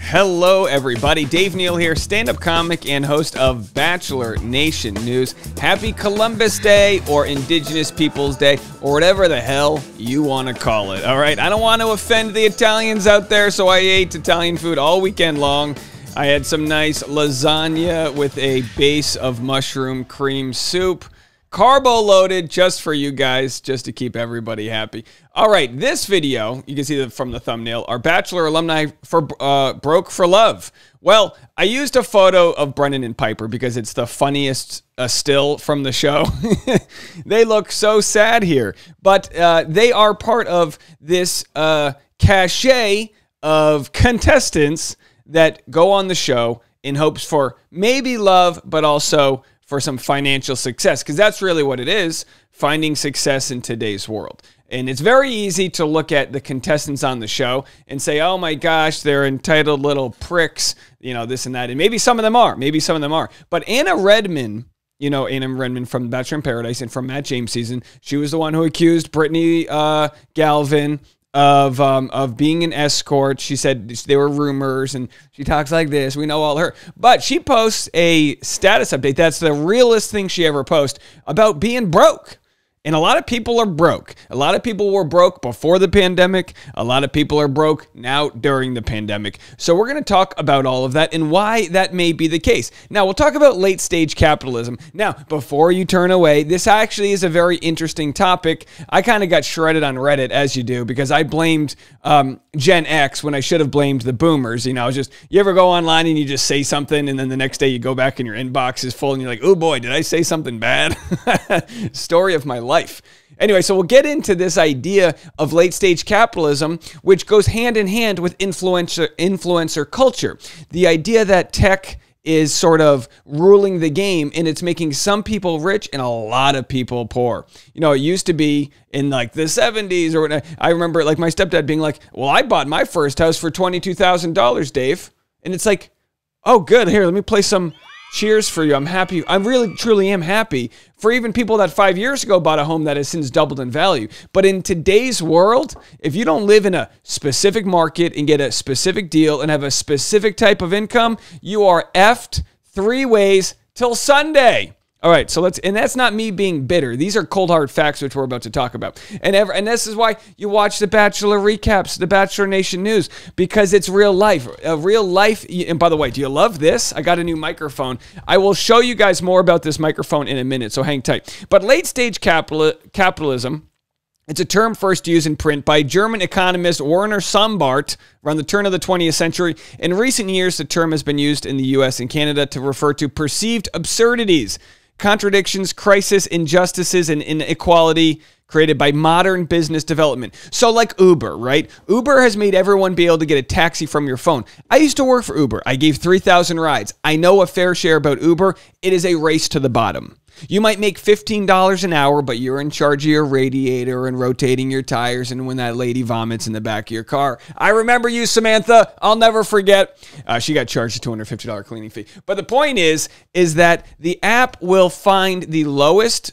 Hello, everybody. Dave Neal here, stand-up comic and host of Bachelor Nation News. Happy Columbus Day or Indigenous Peoples Day or whatever the hell you want to call it, all right? I don't want to offend the Italians out there, so I ate Italian food all weekend long. I had some nice lasagna with a base of mushroom cream soup. Carbo-loaded just for you guys, just to keep everybody happy. All right, this video, you can see from the thumbnail, are Bachelor Alumni broke for love. Well, I used a photo of Brennan and Piper because it's the funniest still from the show. They look so sad here, but they are part of this cachet of contestants that go on the show in hopes for maybe love, but also for some financial success, because that's really what it is, finding success in today's world. And it's very easy to look at the contestants on the show and say, oh my gosh, they're entitled little pricks, you know, this and that. And maybe some of them are. Maybe some of them are. But Anna Redman, you know, Anna Redman from Bachelor in Paradise and from Matt James season, she was the one who accused Brittany Galvin of being an escort. She said there were rumors, and she talks like this. We know all her. But she posts a status update. That's the realest thing she ever posts about being broke. And a lot of people are broke. A lot of people were broke before the pandemic. A lot of people are broke now during the pandemic. So we're going to talk about all of that and why that may be the case. Now, we'll talk about late stage capitalism. Now, before you turn away, this actually is a very interesting topic. I kind of got shredded on Reddit, as you do, because I blamed Gen X when I should have blamed the boomers. You know, just, you ever go online and you just say something and then the next day you go back and your inbox is full and you're like, oh boy, did I say something bad? Story of my life. Anyway, so we'll get into this idea of late stage capitalism, which goes hand in hand with influencer culture. The idea that tech is sort of ruling the game and it's making some people rich and a lot of people poor. You know, it used to be in like the 70s or whatever. I remember like my stepdad being like, well, I bought my first house for $22,000, Dave. And it's like, oh, good. Here, let me play some cheers for you. I'm happy. I really, truly am happy for even people that 5 years ago bought a home that has since doubled in value. But in today's world, if you don't live in a specific market and get a specific deal and have a specific type of income, you are effed 3 ways till Sunday. All right, so and that's not me being bitter. These are cold hard facts, which we're about to talk about. And this is why you watch the Bachelor recaps, the Bachelor Nation News, because it's real life. Real life. And by the way, do you love this? I got a new microphone. I will show you guys more about this microphone in a minute, so hang tight. But late stage capitalism, it's a term first used in print by German economist Werner Sombart around the turn of the 20th century. In recent years, the term has been used in the US and Canada to refer to perceived absurdities, contradictions, crisis, injustices, and inequality created by modern business development. So like Uber, right? Uber has made everyone be able to get a taxi from your phone. I used to work for Uber. I gave 3,000 rides. I know a fair share about Uber. It is a race to the bottom. You might make $15 an hour, but you're in charge of your radiator and rotating your tires and when that lady vomits in the back of your car. I remember you, Samantha. I'll never forget. She got charged a $250 cleaning fee. But the point is that the app will find the lowest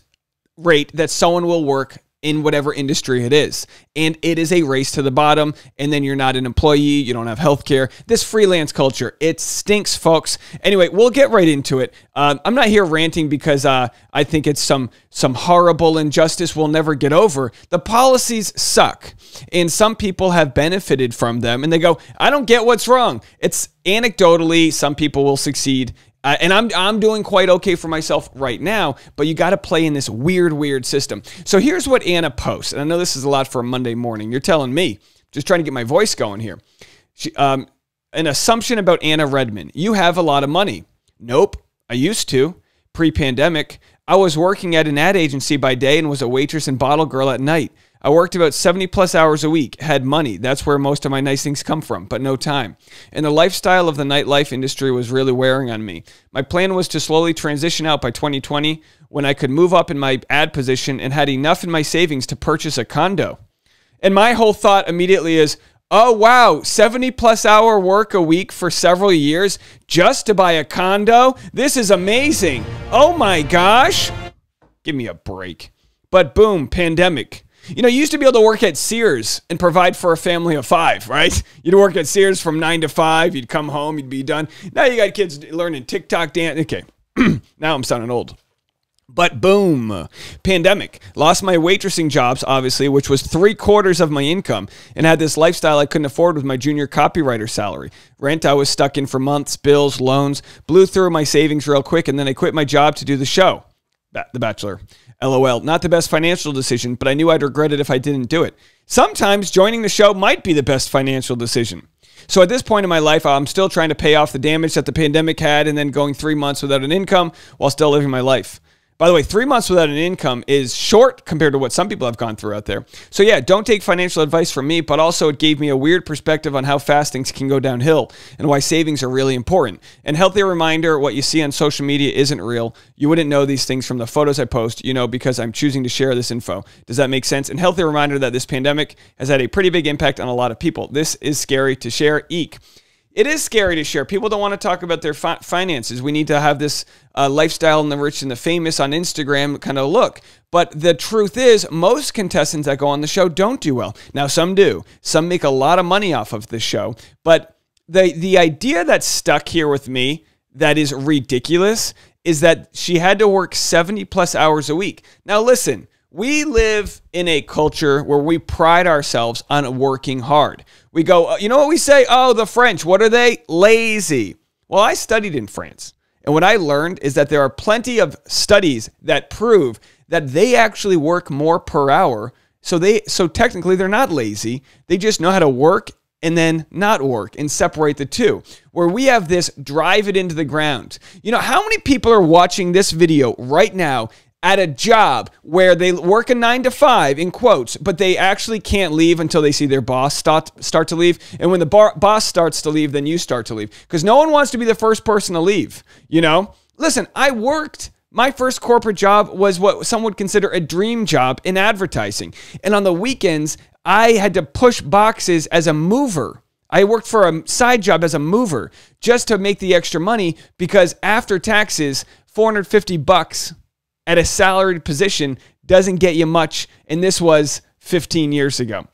rate that someone will work in whatever industry it is. And it is a race to the bottom. And then you're not an employee. You don't have health care. This freelance culture, it stinks, folks. Anyway, we'll get right into it. I'm not here ranting because I think it's some horrible injustice we'll never get over. The policies suck. And some people have benefited from them. And they go, I don't get what's wrong. It's anecdotally, some people will succeed. And I'm doing quite okay for myself right now, but you got to play in this weird system. So here's what Anna posts. And I know this is a lot for a Monday morning. You're telling me. Just trying to get my voice going here. An assumption about Anna Redman. You have a lot of money. Nope. I used to. Pre-pandemic, I was working at an ad agency by day and was a waitress and bottle girl at night. I worked about 70 plus hours a week, had money. That's where most of my nice things come from, but no time. And the lifestyle of the nightlife industry was really wearing on me. My plan was to slowly transition out by 2020 when I could move up in my ad position and had enough in my savings to purchase a condo. And my whole thought immediately is, oh, wow, 70 plus hour work a week for several years just to buy a condo? This is amazing. Oh my gosh. Give me a break. But boom, pandemic. You used to be able to work at Sears and provide for a family of 5, right? You'd work at Sears from 9 to 5. You'd come home. You'd be done. Now you got kids learning TikTok dance. Okay, now I'm sounding old. But boom, pandemic. Lost my waitressing jobs, obviously, which was 3/4 of my income, and had this lifestyle I couldn't afford with my junior copywriter salary. Rent I was stuck in for months, bills, loans, blew through my savings real quick, and then I quit my job to do the show, The Bachelor. LOL. Not the best financial decision, but I knew I'd regret it if I didn't do it. Sometimes joining the show might be the best financial decision. So at this point in my life, I'm still trying to pay off the damage that the pandemic had and then going 3 months without an income while still living my life. By the way, 3 months without an income is short compared to what some people have gone through out there. So yeah, don't take financial advice from me, but also it gave me a weird perspective on how fast things can go downhill and why savings are really important. And healthy reminder, what you see on social media isn't real. You wouldn't know these things from the photos I post, because I'm choosing to share this info. Does that make sense? And healthy reminder that this pandemic has had a pretty big impact on a lot of people. This is scary to share. Eek. It is scary to share. People don't want to talk about their finances. We need to have this lifestyle and the rich and the famous on Instagram kind of look. But the truth is, most contestants that go on the show don't do well. Now, some do. Some make a lot of money off of the show. But the idea that's stuck here with me that is ridiculous is that she had to work 70 plus hours a week. Now, listen. We live in a culture where we pride ourselves on working hard. We go, you know what we say? Oh, the French, what are they? Lazy. Well, I studied in France. And what I learned is that there are plenty of studies that prove that they actually work more per hour. So technically they're not lazy. They just know how to work and then not work and separate the two. Where we have this drive it into the ground. How many people are watching this video right now at a job where they work a 9 to 5 in quotes, but they actually can't leave until they see their boss start to leave. And when the boss starts to leave, then you start to leave. Because no one wants to be the first person to leave, Listen, my first corporate job was what some would consider a dream job in advertising. And on the weekends, I had to push boxes as a mover. I worked for a side job as a mover just to make the extra money because after taxes, $450 at a salaried position doesn't get you much. And this was 15 years ago.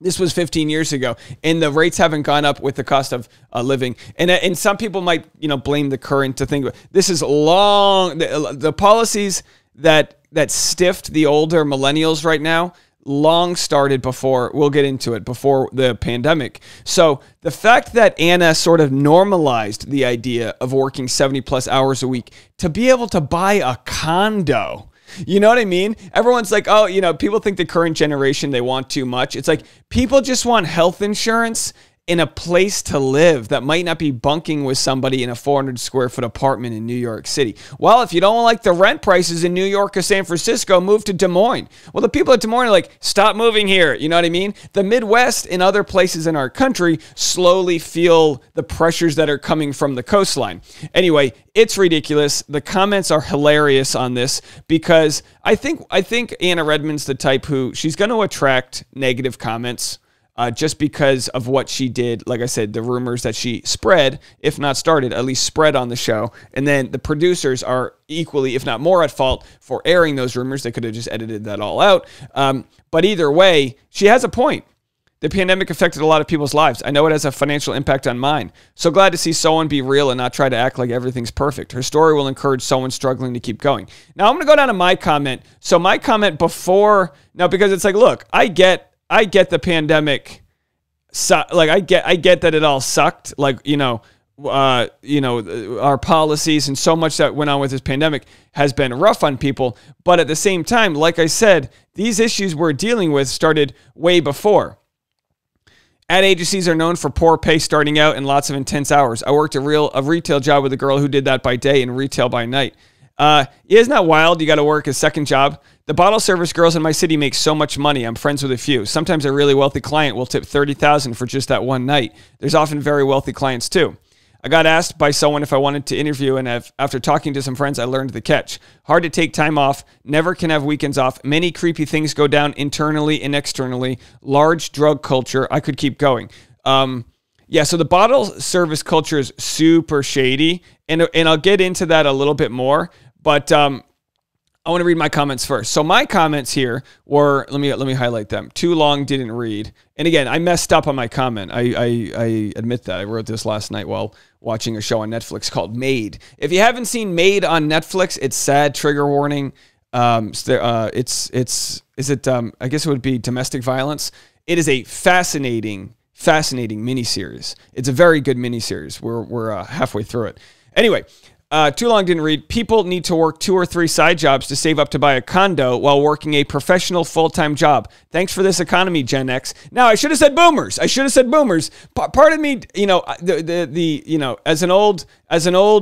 And the rates haven't gone up with the cost of living. And some people might, blame the current to think this is long. The policies that stiffed the older millennials right now long started before, we'll get into it, before the pandemic. So the fact that Anna sort of normalized the idea of working 70 plus hours a week to be able to buy a condo, you know what I mean? Everyone's like, oh, people think the current generation, they want too much. It's like people just want health insurance in a place to live that might not be bunking with somebody in a 400 square foot apartment in New York City. Well, if you don't like the rent prices in New York or San Francisco, move to Des Moines. Well, the people at Des Moines are like, stop moving here. You know what I mean? The Midwest and other places in our country slowly feel the pressures that are coming from the coastline. Anyway, it's ridiculous. The comments are hilarious on this because I think Anna Redman's the type who she's going to attract negative comments. Just because of what she did, like I said, the rumors that she spread, if not started, at least spread on the show. And then the producers are equally, if not more, at fault for airing those rumors. They could have just edited that all out. But either way, she has a point. The pandemic affected a lot of people's lives. I know it has a financial impact on mine. So glad to see someone be real and not try to act like everything's perfect. Her story will encourage someone struggling to keep going. Now, I'm going to go down to my comment. So my comment before, now, because it's like, look, I get the pandemic, I get that it all sucked. Our policies and so much that went on with this pandemic has been rough on people. But at the same time, like I said, these issues we're dealing with started way before. Ad agencies are known for poor pay starting out and lots of intense hours. I worked a retail job with a girl who did that by day and retail by night. Isn't that wild? You got to work a second job. The bottle service girls in my city make so much money. I'm friends with a few. Sometimes a really wealthy client will tip $30,000 for just that one night. There's often very wealthy clients too. I got asked by someone if I wanted to interview, and after talking to some friends, I learned the catch. Hard to take time off. Never can have weekends off. Many creepy things go down internally and externally. Large drug culture. I could keep going. So the bottle service culture is super shady, and I'll get into that a little bit more. But I want to read my comments first. So my comments here were, let me highlight them. Too long, didn't read. And again, I messed up on my comment. I admit that. I wrote this last night while watching a show on Netflix called Made. If you haven't seen Made on Netflix, it's sad, trigger warning. I guess it would be domestic violence. It is a fascinating miniseries. It's a very good miniseries. We're halfway through it. Anyway, too long, didn't read. People need to work 2 or 3 side jobs to save up to buy a condo while working a professional full-time job. Thanks for this economy, Gen X. Now, I should have said boomers. Part of me, as an old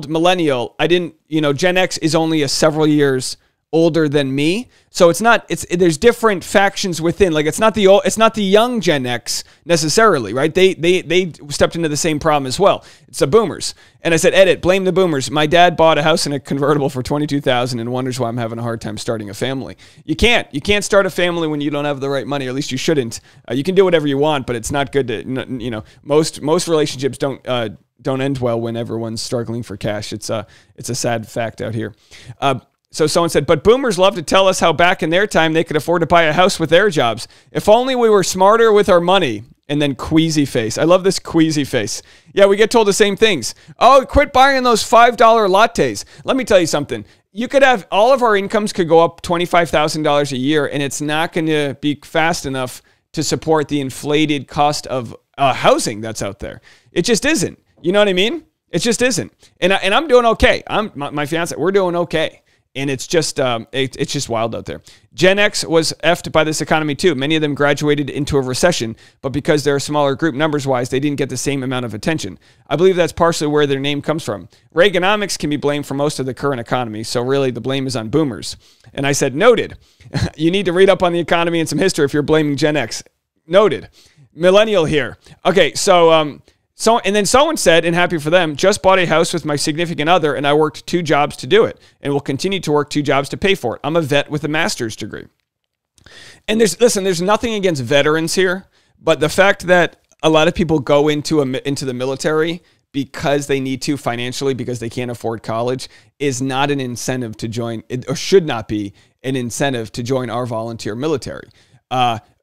millennial, I didn't, Gen X is only several years older than me. So there's different factions within. Like it's not the young Gen X necessarily, right? They stepped into the same problem as well. It's the boomers. And I said, edit, blame the boomers. My dad bought a house in a convertible for $22,000 and wonders why I'm having a hard time starting a family. You can't start a family when you don't have the right money, or at least you shouldn't. You can do whatever you want, but it's not good to, most relationships don't end well when everyone's struggling for cash. It's a sad fact out here. So someone said, but boomers love to tell us how back in their time they could afford to buy a house with their jobs. If only we were smarter with our money. And then queasy face. I love this queasy face. Yeah, we get told the same things. Oh, quit buying those $5 lattes. Let me tell you something. You could have, all of our incomes could go up $25,000 a year, and it's not going to be fast enough to support the inflated cost of housing that's out there. It just isn't. You know what I mean? It just isn't. And I'm doing okay. My fiance, we're doing okay. And it's just wild out there. Gen X was effed by this economy too. Many of them graduated into a recession, but because they're a smaller group numbers-wise, they didn't get the same amount of attention. I believe that's partially where their name comes from. Reaganomics can be blamed for most of the current economy, so really the blame is on boomers. And I said, noted. You need to read up on the economy and some history if you're blaming Gen X. Noted. Millennial here. Okay, and then someone said, and happy for them, just bought a house with my significant other, and I worked 2 jobs to do it, and will continue to work 2 jobs to pay for it. I'm a vet with a master's degree. And there's nothing against veterans here, but the fact that a lot of people go into the military because they need to financially, because they can't afford college, is not an incentive to join, or should not be an incentive to join our volunteer military.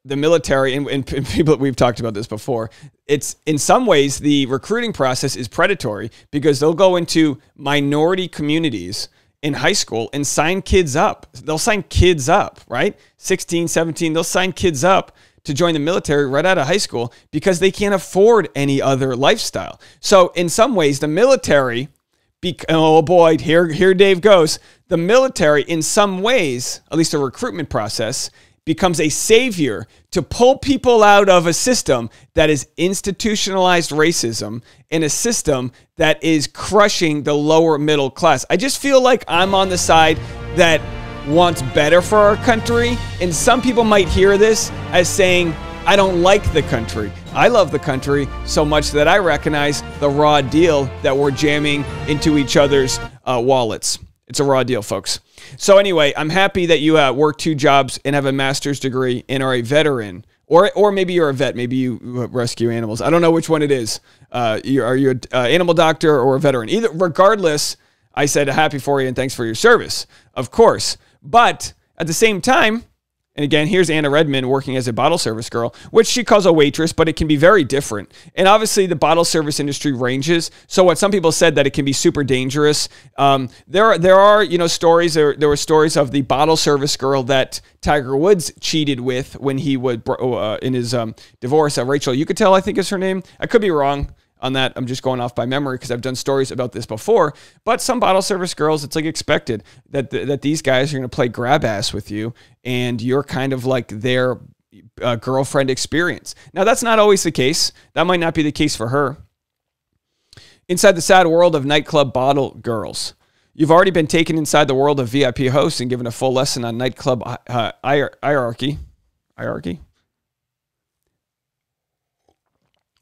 The military, and people, we've talked about this before, it's in some ways the recruiting process is predatory because they'll go into minority communities in high school and sign kids up. They'll sign kids up, right? 16, 17, they'll sign kids up to join the military right out of high school because they can't afford any other lifestyle. So in some ways, the military, oh boy, here Dave goes. The military, in some ways, at least a recruitment process, becomes a savior to pull people out of a system that is institutionalized racism and a system that is crushing the lower middle class. I just feel like I'm on the side that wants better for our country, and some people might hear this as saying, I don't like the country. I love the country so much that I recognize the raw deal that we're jamming into each other's wallets. It's a raw deal, folks. So anyway, I'm happy that you work 2 jobs and have a master's degree and are a veteran. Or maybe you're a vet. Maybe you rescue animals. I don't know which one it is. Are you an animal doctor or a veteran? Regardless, I said happy for you and thanks for your service, of course. But at the same time, and again, here's Anna Redman working as a bottle service girl, which she calls a waitress, but it can be very different. And obviously, the bottle service industry ranges. So what some people said that it can be super dangerous. There are stories. There were stories of the bottle service girl that Tiger Woods cheated with when he would in his divorce. Rachel, you could tell, I think is her name. I could be wrong on that. I'm just going off by memory because I've done stories about this before. But some bottle service girls, it's like expected that these guys are going to play grab ass with you, and you're kind of like their girlfriend experience. Now, that's not always the case. That might not be the case for her. Inside the sad world of nightclub bottle girls. You've already been taken inside the world of VIP hosts and given a full lesson on nightclub hierarchy.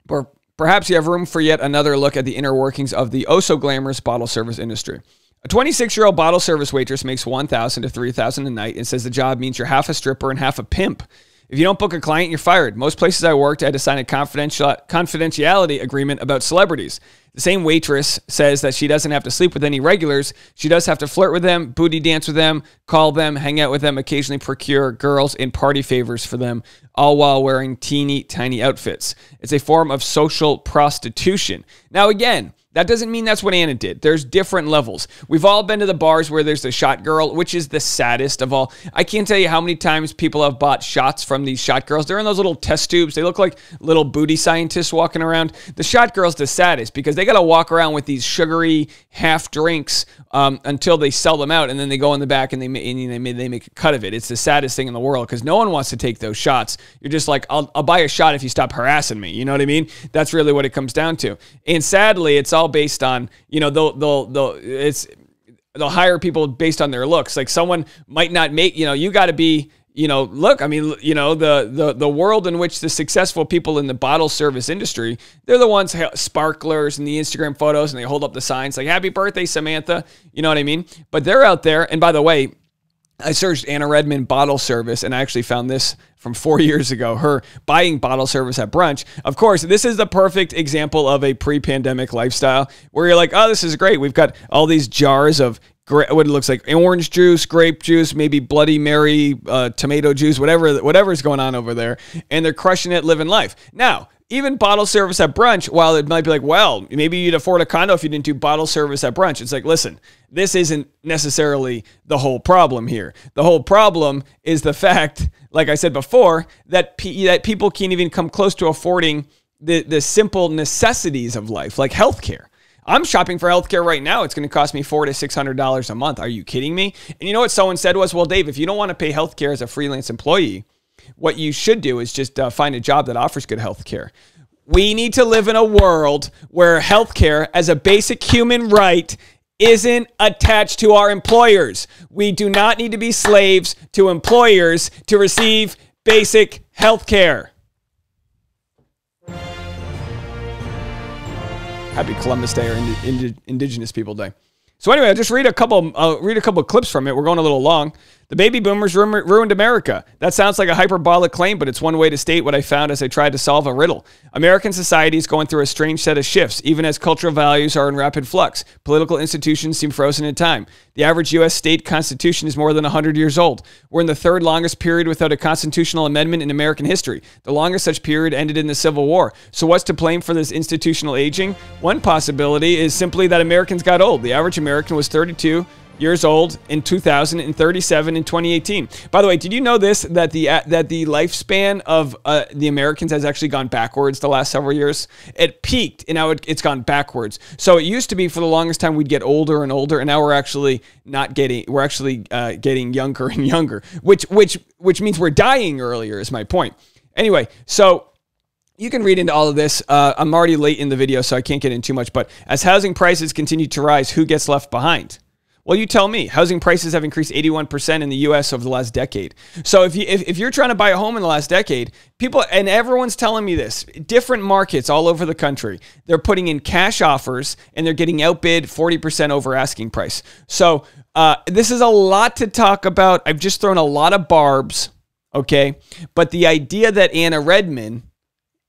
Or perhaps you have room for yet another look at the inner workings of the oh-so-glamorous bottle service industry. A 26-year-old bottle service waitress makes $1,000 to $3,000 a night and says the job means you're half a stripper and half a pimp. If you don't book a client, you're fired. Most places I worked, I had to sign a confidentiality agreement about celebrities. The same waitress says that she doesn't have to sleep with any regulars. She does have to flirt with them, booty dance with them, call them, hang out with them, occasionally procure girls and party favors for them, all while wearing teeny tiny outfits. It's a form of social prostitution. Now, again, that doesn't mean that's what Anna did. There's different levels. We've all been to the bars where there's the shot girl, which is the saddest of all. I can't tell you how many times people have bought shots from these shot girls. They're in those little test tubes. They look like little booty scientists walking around. The shot girl's the saddest because they got to walk around with these sugary half drinks until they sell them out, and then they go in the back and they make a cut of it. It's the saddest thing in the world because no one wants to take those shots. You're just like, I'll buy a shot if you stop harassing me. You know what I mean? That's really what it comes down to. And sadly, it's all based on, you know, they'll hire people based on their looks. Like someone might not make, you know, you got to be, you know, look, I mean, you know, the world in which the successful people in the bottle service industry, they're the ones, sparklers and the Instagram photos, and they hold up the signs like, happy birthday, Samantha. You know what I mean? But they're out there. And by the way, I searched Anna Redman bottle service, and I actually found this from 4 years ago, her buying bottle service at Brunch. Of course, this is the perfect example of a pre-pandemic lifestyle where you're like, oh, this is great. We've got all these jars of what it looks like orange juice, grape juice, maybe Bloody Mary, tomato juice, whatever's going on over there. And they're crushing it, living life. Now, even bottle service at Brunch, while it might be like, well, maybe you'd afford a condo if you didn't do bottle service at Brunch. It's like, listen, this isn't necessarily the whole problem here. The whole problem is the fact, like I said before, that people can't even come close to affording the simple necessities of life, like healthcare. I'm shopping for healthcare right now. It's going to cost me $400 to $600 a month. Are you kidding me? And you know what someone said was, well, Dave, if you don't want to pay healthcare as a freelance employee, what you should do is just find a job that offers good health care. We need to live in a world where health care as a basic human right isn't attached to our employers. We do not need to be slaves to employers to receive basic health care. Happy Columbus Day or Indigenous People Day. So anyway, I'll just read a couple clips from it. We're going a little long. The baby boomers ruined America. That sounds like a hyperbolic claim, but it's one way to state what I found as I tried to solve a riddle. American society is going through a strange set of shifts, even as cultural values are in rapid flux. Political institutions seem frozen in time. The average U.S. state constitution is more than 100 years old. We're in the third longest period without a constitutional amendment in American history. The longest such period ended in the Civil War. So what's to blame for this institutional aging? One possibility is simply that Americans got old. The average American was 32 years old in 2000 and 37 in 2018. By the way, did you know this, that the lifespan of the Americans has actually gone backwards the last several years? It peaked and now it's gone backwards. So it used to be for the longest time we'd get older and older, and now we're actually getting younger and younger, which means we're dying earlier is my point. Anyway, so you can read into all of this. I'm already late in the video, so I can't get in too much, but as housing prices continue to rise, who gets left behind? Well, you tell me. Housing prices have increased 81% in the U.S. over the last decade. So if you're trying to buy a home in the last decade, people, and everyone's telling me this, different markets all over the country, they're putting in cash offers and they're getting outbid 40% over asking price. So this is a lot to talk about. I've just thrown a lot of barbs, okay? But the idea that Anna Redman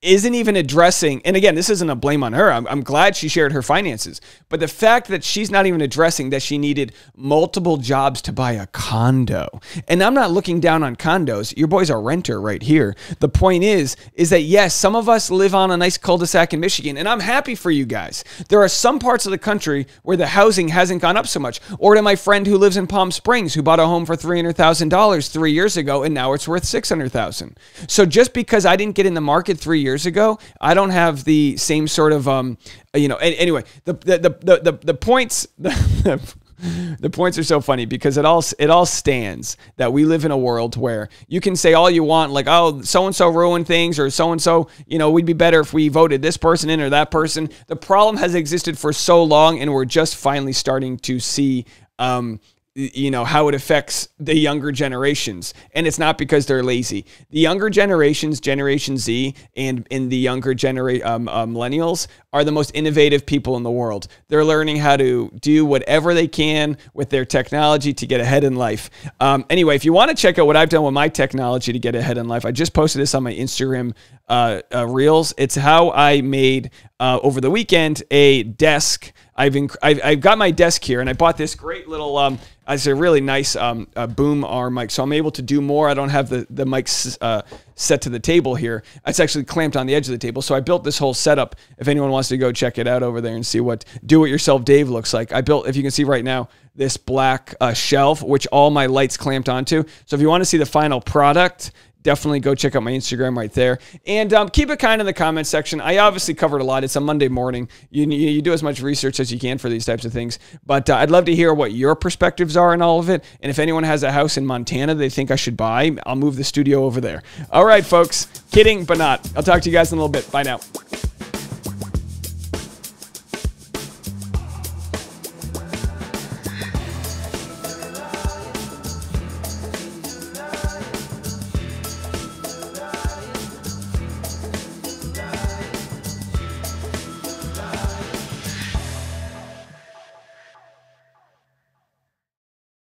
isn't even addressing, and again, this isn't a blame on her. I'm glad she shared her finances. But the fact that she's not even addressing that she needed multiple jobs to buy a condo. And I'm not looking down on condos. Your boy's a renter right here. The point is that yes, some of us live on a nice cul-de-sac in Michigan, and I'm happy for you guys. There are some parts of the country where the housing hasn't gone up so much. Or to my friend who lives in Palm Springs, who bought a home for $300,000 3 years ago, and now it's worth $600,000. So just because I didn't get in the market 3 years ago, I don't have the same sort of anyway, the points the points are so funny because it all stands that we live in a world where you can say all you want, like, oh, so and so ruined things, or so and so, we'd be better if we voted this person in or that person. The problem has existed for so long, and we're just finally starting to see how it affects the younger generations. And it's not because they're lazy. The younger generations, Generation Z and the younger millennials, are the most innovative people in the world. They're learning how to do whatever they can with their technology to get ahead in life. Anyway, if you want to check out what I've done with my technology to get ahead in life, I just posted this on my Instagram Reels. It's how I made, over the weekend, a desk. I've got my desk here, and I bought this great little, it's a really nice boom arm mic, so I'm able to do more. I don't have the mics set to the table here. It's actually clamped on the edge of the table, so I built this whole setup. If anyone wants to go check it out over there and see what Do-It-Yourself Dave looks like. I built, if you can see right now, this black shelf, which all my lights clamped onto. So if you want to see the final product, definitely go check out my Instagram right there. And keep it kind in the comments section. I obviously covered a lot. It's a Monday morning. You do as much research as you can for these types of things. But I'd love to hear what your perspectives are in all of it. And if anyone has a house in Montana they think I should buy, I'll move the studio over there. All right, folks. Kidding, but not. I'll talk to you guys in a little bit. Bye now.